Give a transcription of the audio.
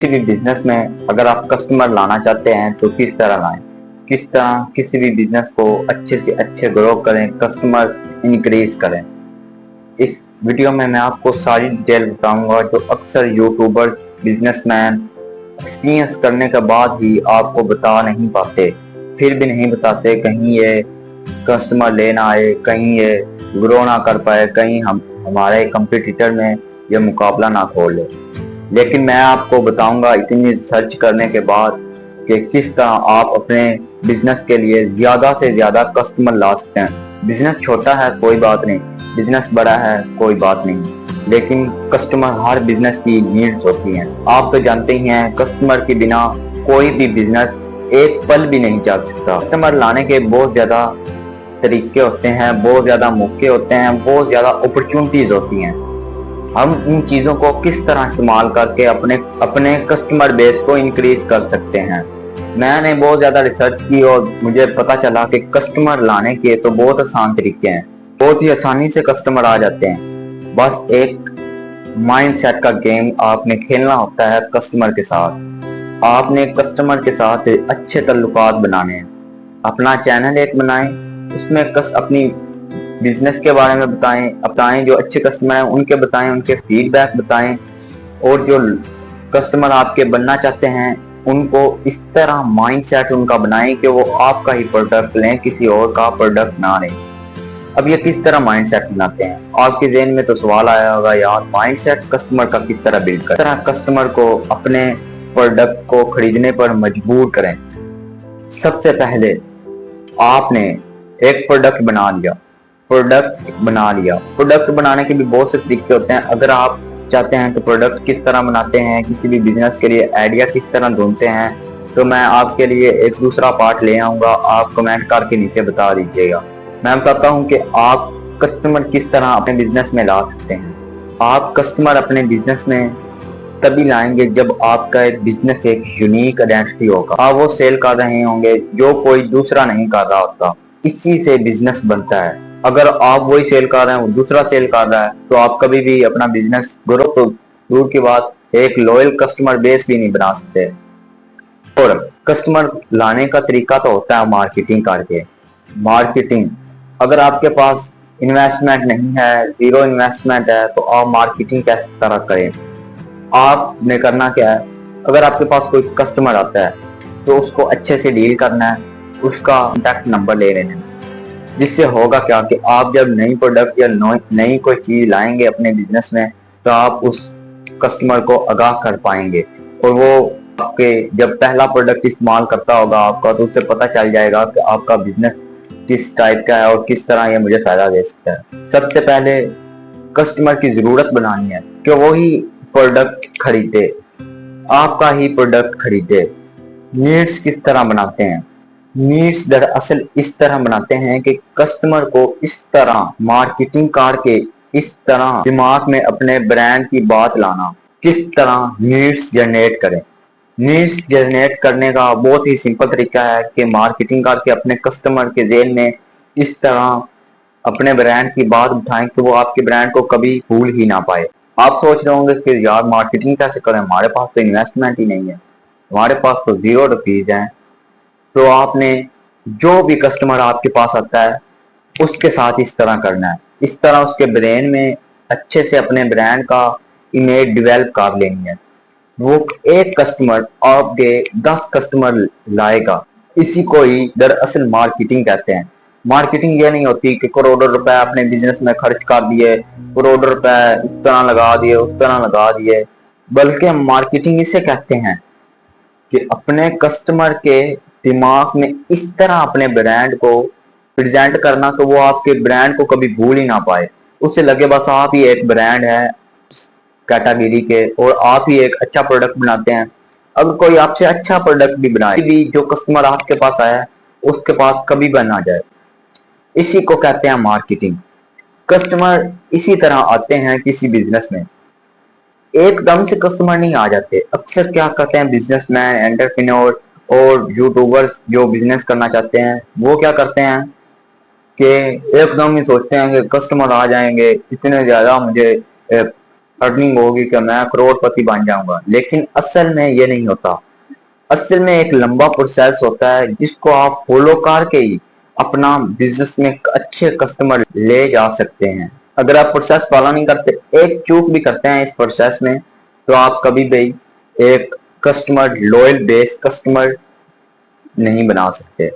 किसी भी बिजनेस में अगर आप कस्टमर लाना चाहते हैं तो किस तरह लाएं, किस तरह किसी भी बिजनेस को अच्छे से अच्छे ग्रो करें, कस्टमर इंक्रीज करें। इस वीडियो में मैं आपको सारी डिटेल बताऊंगा जो अक्सर यूट्यूबर, बिजनेसमैन एक्सपीरियंस करने के बाद ही आपको बता नहीं पाते, फिर भी नहीं बताते। कहीं ये कस्टमर लेना आए, कहीं ये ग्रो ना कर पाए, कहीं हम हमारे कंपटीटर में ये मुकाबला ना खोल ले। लेकिन मैं आपको बताऊंगा इतनी सर्च करने के बाद कि किस तरह आप अपने बिजनेस के लिए ज्यादा से ज्यादा कस्टमर ला सकते हैं। बिजनेस छोटा है कोई बात नहीं, बिजनेस बड़ा है कोई बात नहीं, लेकिन कस्टमर हर बिजनेस की नीड्स होती हैं। आप तो जानते ही हैं कस्टमर के बिना कोई भी बिजनेस एक पल भी नहीं चल सकता। कस्टमर लाने के बहुत ज्यादा तरीके होते हैं, बहुत ज्यादा मौके होते हैं, बहुत ज्यादा अपॉर्चुनिटीज होती हैं। हम इन चीजों को किस तरह इस्तेमाल करके अपने अपने कस्टमर बेस को इंक्रीज कर सकते हैं। मैंने बहुत ज्यादा रिसर्च की और मुझे पता चला कि कस्टमर लाने के तो बहुत आसान तरीके हैं, बहुत ही आसानी से कस्टमर आ जाते हैं। बस एक माइंड सेट का गेम आपने खेलना होता है कस्टमर के साथ। आपने कस्टमर के साथ अच्छे ताल्लुकात बनाने हैं। अपना चैनल एक बनाएं, उसमें अपनी बिजनेस के बारे में बताएं, जो अच्छे कस्टमर हैं उनके बताएं, उनके फीडबैक बताएं, और जो कस्टमर आपके बनना चाहते हैं उनको इस तरह माइंडसेट उनका बनाएं कि वो आपका ही प्रोडक्ट लें, किसी और का प्रोडक्ट ना लें। अब ये किस तरह माइंडसेट बनाते हैं? आपके ज़हन में तो सवाल आया होगा, यार माइंडसेट कस्टमर का किस तरह बिल्ड करें, किस तरह कस्टमर को अपने प्रोडक्ट को खरीदने पर मजबूर करें। सबसे पहले आपने एक प्रोडक्ट बना लिया। प्रोडक्ट बनाने के भी बहुत से तरीके होते हैं। अगर आप चाहते हैं कि प्रोडक्ट किस तरह बनाते हैं, किसी भी बिजनेस के लिए आइडिया किस तरह ढूंढते हैं, तो मैं आपके लिए एक दूसरा पार्ट ले आऊंगा। आप कमेंट करके नीचे बता दीजिएगा। मैं बताता हूं कि आप कस्टमर किस तरह अपने बिजनेस में ला सकते हैं। आप कस्टमर अपने बिजनेस में तभी लाएंगे जब आपका एक बिजनेस एक यूनिक आइडेंटिटी होगा। आप वो सेल कर रहे होंगे जो कोई दूसरा नहीं कर रहा होता। इसी से बिजनेस बनता है। अगर आप वही सेल कर रहे हैं, वो दूसरा सेल कर रहा है, तो आप कभी भी अपना बिजनेस ग्रो तो दूर की बात, एक लॉयल कस्टमर बेस भी नहीं बना सकते। और कस्टमर लाने का तरीका तो होता है मार्केटिंग करके। मार्केटिंग, अगर आपके पास इन्वेस्टमेंट नहीं है, जीरो इन्वेस्टमेंट है, तो आप मार्केटिंग किस तरह करें? आपने करना क्या है? अगर आपके पास कोई कस्टमर आता है तो उसको अच्छे से डील करना है, उसका कॉन्टैक्ट नंबर ले लेना है। जिससे होगा क्या कि आप जब नई प्रोडक्ट या नई कोई चीज लाएंगे अपने बिजनेस में, तो आप उस कस्टमर को आगाह कर पाएंगे। और वो आपके जब पहला प्रोडक्ट इस्तेमाल करता होगा आपका, तो उससे पता चल जाएगा कि आपका बिजनेस किस टाइप का है और किस तरह ये मुझे फायदा दे सकता है। सबसे पहले कस्टमर की जरूरत बनानी है कि वो ही प्रोडक्ट खरीदे, आपका ही प्रोडक्ट खरीदे। नीड्स किस तरह बनाते हैं? नीड्स दरअसल इस तरह बनाते हैं कि कस्टमर को इस तरह मार्केटिंग करके इस तरह दिमाग में अपने ब्रांड की बात लाना, किस तरह नीड्स जनरेट करें। नीड्स जनरेट करने का बहुत ही सिंपल तरीका है कि मार्केटिंग करके अपने कस्टमर के ज़हन में इस तरह अपने ब्रांड की बात उठाएं कि वो आपके ब्रांड को कभी भूल ही ना पाए। आप सोच रहे होंगे कि यार मार्केटिंग कैसे करें, हमारे पास तो इन्वेस्टमेंट ही नहीं है, हमारे पास तो ₹0 है। तो आपने जो भी कस्टमर आपके पास आता है उसके साथ इस तरह करना है। इस तरह उसके ब्रेन में अच्छे से अपने ब्रांड का इमेज डेवलप कर लेनी है। वो एक कस्टमर आपके 10 कस्टमर लाएगा। इसी को ही दरअसल मार्केटिंग कहते हैं। मार्केटिंग ये नहीं होती कि करोड़ों रुपए अपने बिजनेस में खर्च कर दिए, करोड़ों रुपए इस तरह लगा दिए, उस तरह लगा दिए, बल्कि मार्केटिंग इसे कहते हैं कि अपने कस्टमर के दिमाग में इस तरह अपने ब्रांड को प्रेजेंट करना कि वो आपके ब्रांड को कभी भूल ही ना पाए। उससे लगे बस आप ही एक ब्रांड है कैटेगरी के और आप ही एक अच्छा प्रोडक्ट बनाते हैं। अगर कोई आपसे अच्छा प्रोडक्ट भी बनाए भी, जो कस्टमर आपके पास आया उसके पास कभी बन आ जाए। इसी को कहते हैं मार्केटिंग। कस्टमर इसी तरह आते हैं किसी बिजनेस में, एकदम से कस्टमर नहीं आ जाते। अक्सर क्या करते हैं बिजनेसमैन, एंटरप्रेन्योर और यूट्यूबर्स जो बिजनेस करना चाहते हैं, वो क्या करते हैं कि एकदम ही सोचते हैं कि कस्टमर आ जाएंगे, इतने ज्यादा मुझे अर्निंग होगी कि मैं करोड़पति बन जाऊंगा, लेकिन असल में ये नहीं होता। असल में एक लंबा प्रोसेस होता है जिसको आप फॉलो करके ही अपना बिजनेस में अच्छे कस्टमर ले जा सकते हैं। अगर आप प्रोसेस फॉलो नहीं करते, एक चूक भी करते हैं इस प्रोसेस में, तो आप कभी भी एक कस्टमर लॉयल बेस कस्टमर नहीं बना सकते।